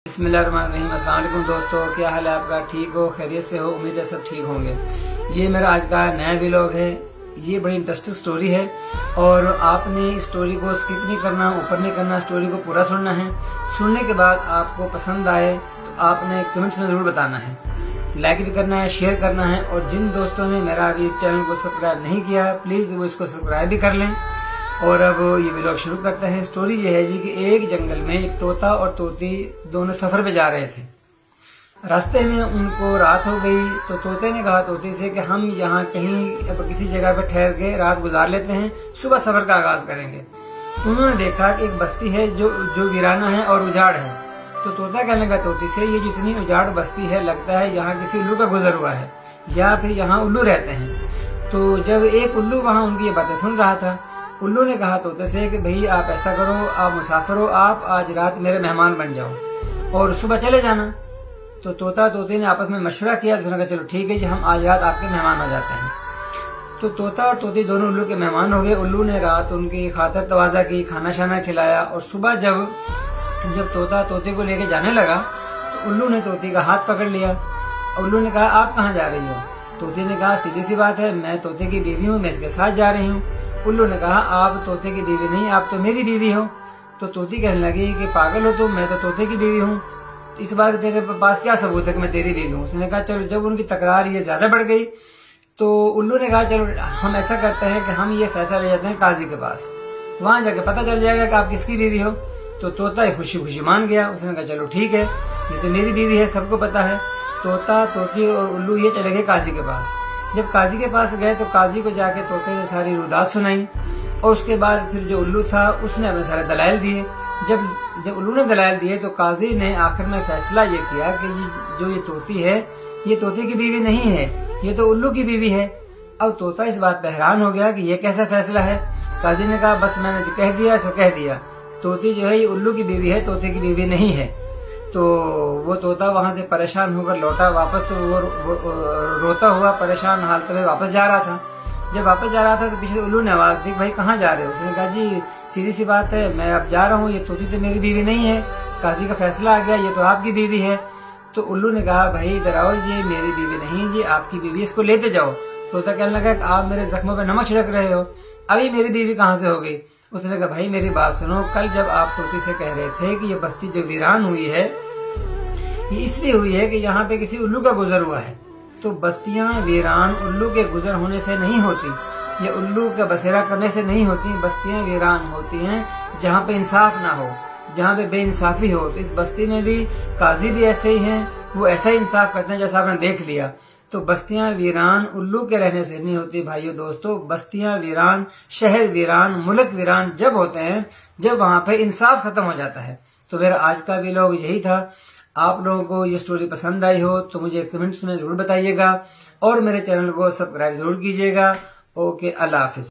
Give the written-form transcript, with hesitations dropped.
बिस्मिल्लाहिर्रहमानिर्रहीम। अस्सलाम वालेकुम दोस्तों, क्या हाल है आपका? ठीक हो, खैरियत से हो? उम्मीद है सब ठीक होंगे। ये मेरा आज का नया व्लॉग है। ये बड़ी इंटरेस्टिंग स्टोरी है और आपने इस स्टोरी को स्किप नहीं करना, ऊपर नहीं करना, स्टोरी को पूरा सुनना है। सुनने के बाद आपको पसंद आए तो आपने कमेंट्स में ज़रूर बताना है, लाइक भी करना है, शेयर करना है। और जिन दोस्तों ने मेरा अभी इस चैनल को सब्सक्राइब नहीं किया है प्लीज़ वो इसको सब्सक्राइब भी कर लें। और अब ये व्लॉग शुरू करते हैं। स्टोरी ये है जी कि एक जंगल में एक तोता और तोती दोनों सफ़र पे जा रहे थे। रास्ते में उनको रात हो गई तो तोते ने कहा तोती से कि हम यहाँ कहीं किसी जगह पर ठहर के रात गुजार लेते हैं, सुबह सफ़र का आगाज़ करेंगे। उन्होंने देखा कि एक बस्ती है जो वीराना है और उजाड़ है। तो तोता कहने लगा तोती से, ये जितनी उजाड़ बस्ती है लगता है यहाँ किसी उल्लू का गुजर हुआ है या फिर यहाँ उल्लू रहते हैं। तो जब एक उल्लू वहाँ उनकी ये बातें सुन रहा था, उल्लू ने कहा तोते से कि भाई आप ऐसा करो, आप मुसाफिर हो, आप आज रात मेरे मेहमान बन जाओ और सुबह चले जाना। तो तोता तोती ने आपस में मशवरा किया। तो उसने कहा चलो ठीक है जी, हम आज रात आपके मेहमान हो जाते हैं। तो तोता और तोती दोनों उल्लू के मेहमान हो गए। उल्लू ने रात उनकी खातिर तवाज़ा की, खाना शाना खिलाया। और सुबह जब तोता तोती को लेके जाने लगा तो उल्लू ने तोती का हाथ पकड़ लिया। उल्लू ने कहा आप कहाँ जा रही हो? तोती ने कहा सीधी सी बात है, मैं तोते की बीवी हूँ, मैं इसके साथ जा रही हूँ। उल्लू ने कहा आप तोते की बीवी नहीं, आप तो मेरी बीवी हो। तो तोती कहने लगी कि पागल हो तुम, मैं तो तोते की बीवी हूँ, इस बात तेरे पास क्या सबूत है कि मैं तेरी बीवी हूँ? उसने कहा चलो, जब उनकी तकरार ये ज्यादा बढ़ गई तो उल्लू ने कहा चलो हम ऐसा करते हैं कि हम ये फैसला ले जाते हैं काजी के पास, वहां जाके पता चल जाएगा कि आप किसकी बीवी हो। तो तोता खुशी खुशी मान गया। उसने कहा चलो ठीक है, ये तो मेरी बीवी है, सबको पता है। तोता तोती और उल्लू ये चले गए काजी के पास। जब काजी के पास गए तो काजी को जाके तोते ने सारी रुदात सुनाई और उसके बाद फिर जो उल्लू था उसने अपने सारे दलाइल दिए। जब उल्लू ने दलाइल दिए तो काजी ने आखिर में फैसला ये किया कि जो ये तोती है ये तोते की बीवी नहीं है, ये तो उल्लू की बीवी है। अब तोता इस बात पर हैरान हो गया कि ये कैसा फैसला है। काजी ने कहा बस मैंने जो कह दिया सो कह दिया, तोती जो है ये उल्लू की बीवी है, तोते की बीवी नहीं है। तो वो तोता वहां से परेशान होकर लौटा वापस। तो वो रोता हुआ परेशान हालत में वापस जा रहा था। जब वापस जा रहा था तो पीछे उल्लू ने आवाज दी भाई कहाँ जा रहे हो? उसने कहा जी सीधी सी बात है, मैं अब जा रहा हूँ, ये तोती तो मेरी बीवी नहीं है, काजी का फैसला आ गया, ये तो आपकी बीवी है। तो उल्लू ने कहा भाई इधर आओ, ये मेरी बीवी नहीं, ये आपकी बीवी, इसको लेते जाओ। तोता कहने लगा कि आप मेरे जख्मों पर नमक छिड़क रहे हो, अभी मेरी बीवी कहाँ से हो गई? उसने कहा भाई मेरी बात सुनो, कल जब आप तोती से कह रहे थे कि ये बस्ती जो वीरान हुई है ये इसलिए हुई है कि यहाँ पे किसी उल्लू का गुजर हुआ है। तो बस्तियां वीरान उल्लू के गुजर होने से नहीं होती, ये उल्लू का बसेरा करने से नहीं होती। बस्तियां वीरान होती हैं जहाँ पे इंसाफ ना हो, जहाँ पे बेइंसाफी हो। तो इस बस्ती में भी काजी भी ऐसे ही हैं, वो ऐसा ही इंसाफ करते हैं जैसा आपने देख लिया। तो बस्तियां वीरान उल्लू के रहने से नहीं होती भाइयों दोस्तों। बस्तियां वीरान, शहर वीरान, मुल्क वीरान जब होते हैं जब वहाँ पे इंसाफ खत्म हो जाता है। तो मेरा आज का व्लॉग यही था। आप लोगों को ये स्टोरी पसंद आई हो तो मुझे कमेंट्स में ज़रूर बताइएगा और मेरे चैनल को सब्सक्राइब ज़रूर कीजिएगा। ओके, अल्लाह हाफिज़।